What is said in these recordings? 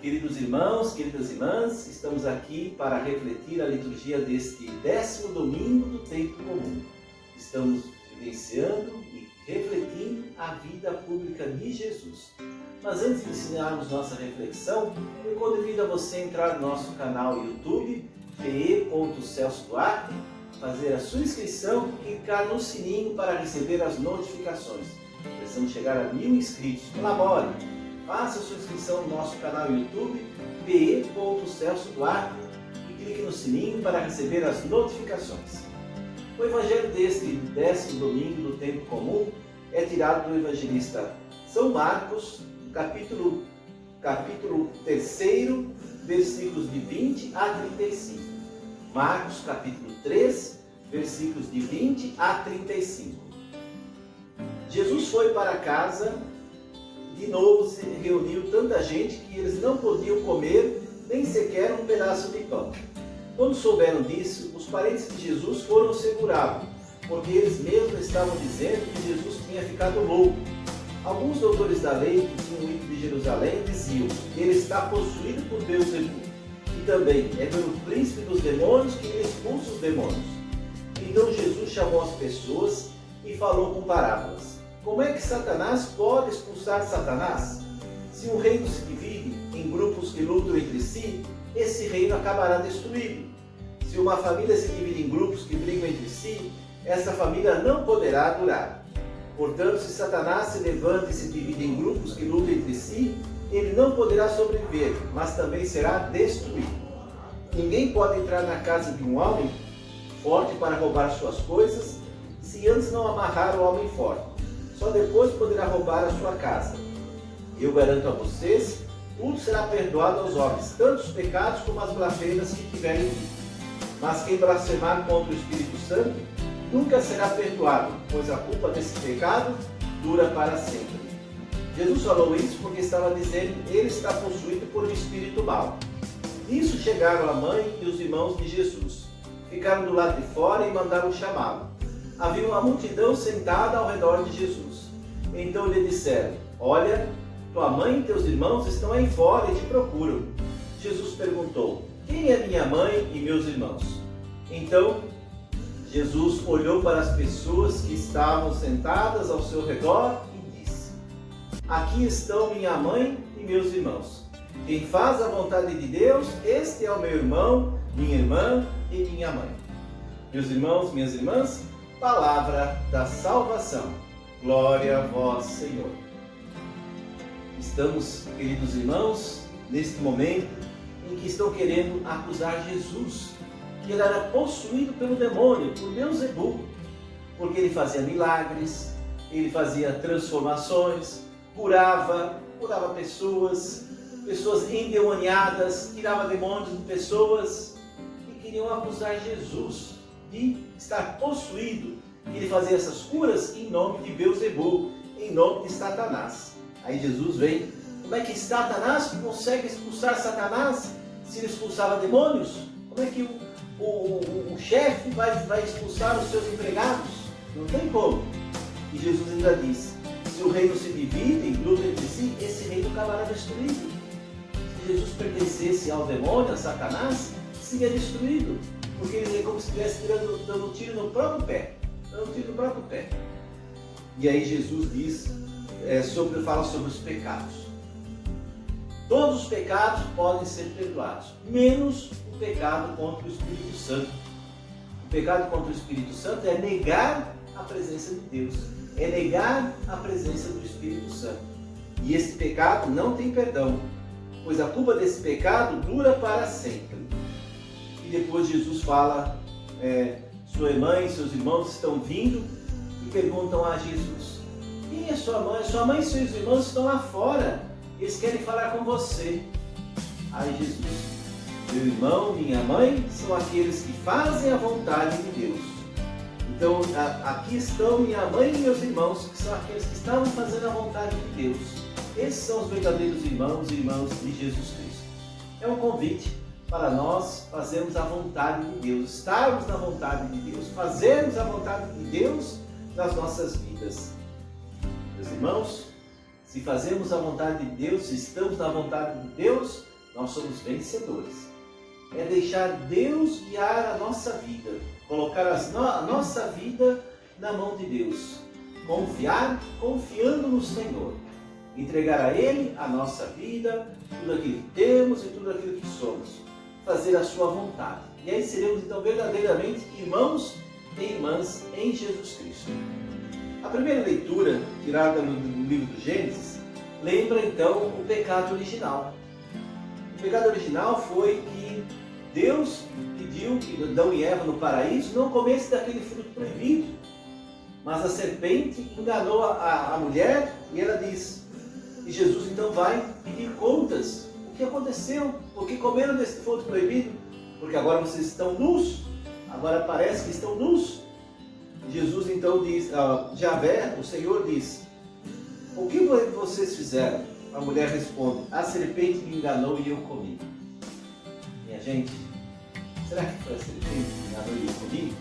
Queridos irmãos, queridas irmãs, estamos aqui para refletir a liturgia deste 10º domingo do tempo comum. Estamos vivenciando e refletindo a vida pública de Jesus. Mas antes de iniciarmos nossa reflexão, eu convido a você a entrar no nosso canal YouTube, pe.celso.duarte, fazer a sua inscrição e clicar no sininho para receber as notificações. Precisamos chegar a 1000 inscritos. Colabore! Faça a sua inscrição no nosso canal YouTube, pe.celso.duarte, e clique no sininho para receber as notificações. O evangelho deste 10º domingo do tempo comum é tirado do evangelista São Marcos, capítulo 3, versículos de 20 a 35. Marcos, capítulo 3, versículos de 20 a 35. Jesus foi para casa. De novo se reuniu tanta gente que eles não podiam comer nem sequer um pedaço de pão. Quando souberam disso, os parentes de Jesus foram segurá-lo, porque eles mesmos estavam dizendo que Jesus tinha ficado louco. Alguns doutores da lei que tinham ido de Jerusalém diziam que ele está possuído por Beelzebul, e também é pelo príncipe dos demônios que ele expulsa os demônios. Então Jesus chamou as pessoas e falou com parábolas. Como é que Satanás pode expulsar Satanás? Se um reino se divide em grupos que lutam entre si, esse reino acabará destruído. Se uma família se divide em grupos que brigam entre si, essa família não poderá durar. Portanto, se Satanás se levanta e se divide em grupos que lutam entre si, ele não poderá sobreviver, mas também será destruído. Ninguém pode entrar na casa de um homem forte para roubar suas coisas, se antes não amarrar o homem forte. Só depois poderá roubar a sua casa. Eu garanto a vocês, tudo será perdoado aos homens, tanto os pecados como as blasfêmias que tiverem dito. Mas quem blasfemar contra o Espírito Santo nunca será perdoado, pois a culpa desse pecado dura para sempre. Jesus falou isso porque estava dizendo que ele está possuído por um espírito mau. Nisso chegaram a mãe e os irmãos de Jesus. Ficaram do lado de fora e mandaram chamá-lo. Havia uma multidão sentada ao redor de Jesus. Então lhe disseram: olha, tua mãe e teus irmãos estão aí fora e te procuram. Jesus perguntou: quem é minha mãe e meus irmãos? Então Jesus olhou para as pessoas que estavam sentadas ao seu redor e disse: aqui estão minha mãe e meus irmãos. Quem faz a vontade de Deus, este é o meu irmão, minha irmã e minha mãe. Meus irmãos, minhas irmãs, palavra da salvação. Glória a vós, Senhor. Estamos, queridos irmãos, neste momento em que estão querendo acusar Jesus, que ele era possuído pelo demônio, por Beelzebul, porque ele fazia milagres, ele fazia transformações, curava pessoas endemoniadas, tirava demônios de pessoas, e queriam acusar Jesus de estar possuído. Ele fazia essas curas em nome de Beelzebul, em nome de Satanás. Aí Jesus vem: como é que Satanás consegue expulsar Satanás se ele expulsava demônios? Como é que o chefe vai expulsar os seus empregados? Não tem como. E Jesus ainda diz: se o reino se divide em grupos entre si, esse reino acabará destruído. Se Jesus pertencesse ao demônio, a Satanás, seria destruído. Porque ele é como se estivesse dando um tiro no próprio pé. E aí Jesus diz, fala sobre os pecados. Todos os pecados podem ser perdoados, menos o pecado contra o Espírito Santo. O pecado contra o Espírito Santo é negar a presença de Deus, é negar a presença do Espírito Santo. E esse pecado não tem perdão, pois a culpa desse pecado dura para sempre. E depois Jesus fala, sua mãe e seus irmãos estão vindo e perguntam a Jesus: quem é sua mãe? Sua mãe e seus irmãos estão lá fora, eles querem falar com você. Aí Jesus: meu irmão, minha mãe são aqueles que fazem a vontade de Deus. Então aqui estão minha mãe e meus irmãos, que são aqueles que estavam fazendo a vontade de Deus. Esses são os verdadeiros irmãos e irmãs de Jesus Cristo. É um convite para nós fazermos a vontade de Deus, estarmos na vontade de Deus, fazermos a vontade de Deus nas nossas vidas. Meus irmãos, se fazemos a vontade de Deus, se estamos na vontade de Deus, nós somos vencedores. É deixar Deus guiar a nossa vida, colocar a nossa vida na mão de Deus, confiar, confiando no Senhor, entregar a Ele a nossa vida, tudo aquilo que temos e tudo aquilo que somos, fazer a sua vontade. E aí seremos então verdadeiramente irmãos e irmãs em Jesus Cristo. A primeira leitura, tirada no livro do Gênesis, lembra então o pecado original. O pecado original foi que Deus pediu que Adão e Eva no paraíso não comessem daquele fruto proibido. Mas a serpente enganou a mulher e ela diz, e Jesus então vai pedir contas. O que aconteceu? Por que comeram desse fruto proibido? Porque agora vocês estão nus. Agora parece que estão nus. Jesus então diz, Javé, o Senhor diz, o que vocês fizeram? A mulher responde, a serpente me enganou e eu comi. Minha gente, será que foi a serpente que me enganou e eu comi?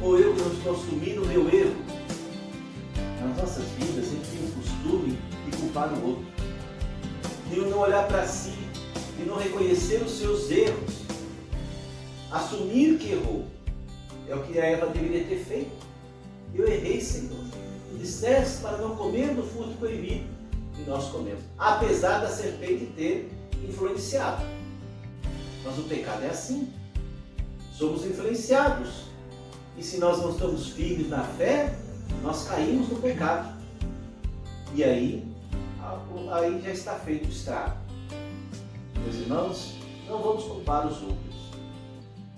Ou eu que não estou assumindo o meu erro? Nas nossas vidas, a gente tem o costume de culpar o outro, de não olhar para si, de não reconhecer os seus erros, assumir que errou. É o que a Eva deveria ter feito. Eu errei, Senhor. Tu disseste para não comer do fruto proibido, e nós comemos, apesar da serpente ter influenciado. Mas o pecado é assim. Somos influenciados. E se nós não estamos firmes na fé, nós caímos no pecado. E aí já está feito o estrago. Meus irmãos, não vamos culpar os outros.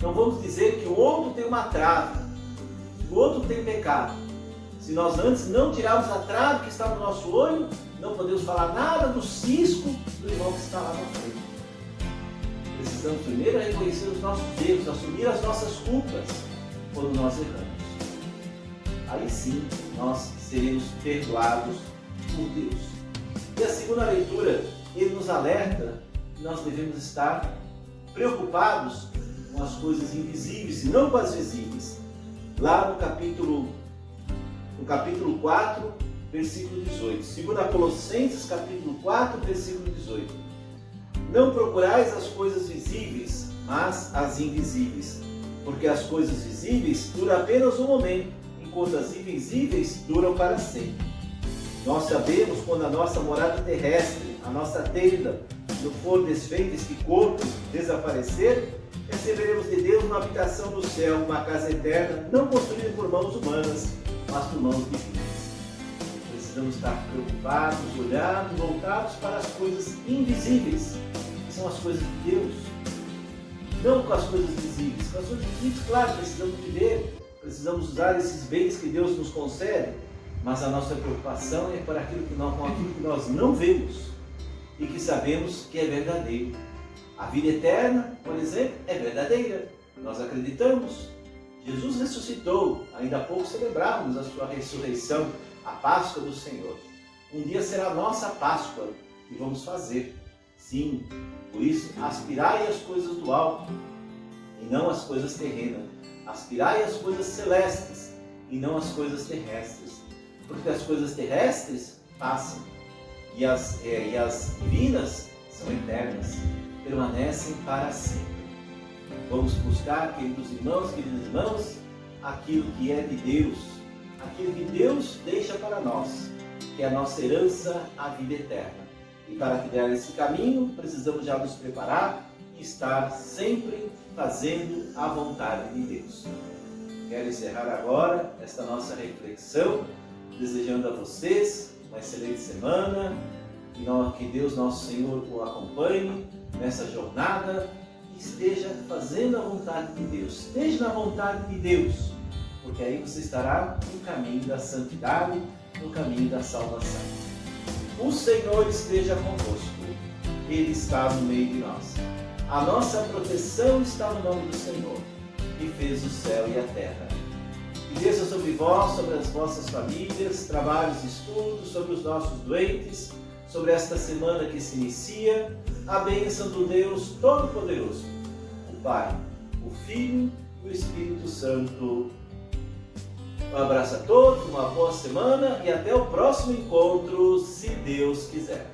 Não vamos dizer que o outro tem uma trave, que o outro tem pecado. Se nós antes não tirarmos a trave que está no nosso olho, não podemos falar nada do cisco do irmão que está lá na frente. Precisamos primeiro reconhecer os nossos erros, assumir as nossas culpas quando nós erramos. Aí sim, nós seremos perdoados por Deus. E a segunda leitura, ele nos alerta que nós devemos estar preocupados com as coisas invisíveis e não com as visíveis. Lá no capítulo 4, versículo 18. 2 Colossenses, capítulo 4, versículo 18. Não procurais as coisas visíveis, mas as invisíveis. Porque as coisas visíveis duram apenas um momento, enquanto as invisíveis duram para sempre. Nós sabemos quando a nossa morada terrestre, a nossa tenda, não for desfeita, este corpo desaparecer, receberemos de Deus uma habitação no céu, uma casa eterna, não construída por mãos humanas, mas por mãos divinas. Precisamos estar preocupados, olhados, voltados para as coisas invisíveis, que são as coisas de Deus. Não com as coisas visíveis. Com as coisas visíveis, claro, precisamos viver, precisamos usar esses bens que Deus nos concede, mas a nossa preocupação é com aquilo que nós não vemos e que sabemos que é verdadeiro. A vida eterna, por exemplo, é verdadeira. Nós acreditamos. Jesus ressuscitou. Ainda há pouco celebrávamos a sua ressurreição, a Páscoa do Senhor. Um dia será a nossa Páscoa e vamos fazer. Sim, por isso, aspirai às coisas do alto e não às coisas terrenas. Aspirai às coisas celestes e não às coisas terrestres. Porque as coisas terrestres passam e as divinas são eternas, permanecem para sempre. Vamos buscar, queridos irmãos, queridas irmãs, aquilo que é de Deus, aquilo que Deus deixa para nós, que é a nossa herança, a vida eterna. E para criar esse caminho, precisamos já nos preparar e estar sempre fazendo a vontade de Deus. Quero encerrar agora esta nossa reflexão, desejando a vocês uma excelente semana, que Deus nosso Senhor o acompanhe nessa jornada e esteja fazendo a vontade de Deus. Esteja na vontade de Deus, porque aí você estará no caminho da santidade, no caminho da salvação. O Senhor esteja convosco, Ele está no meio de nós. A nossa proteção está no nome do Senhor, que fez o céu e a terra. Que desça sobre vós, sobre as vossas famílias, trabalhos e estudos, sobre os nossos doentes, sobre esta semana que se inicia, a bênção do Deus Todo-Poderoso, o Pai, o Filho e o Espírito Santo. Um abraço a todos, uma boa semana e até o próximo encontro, se Deus quiser.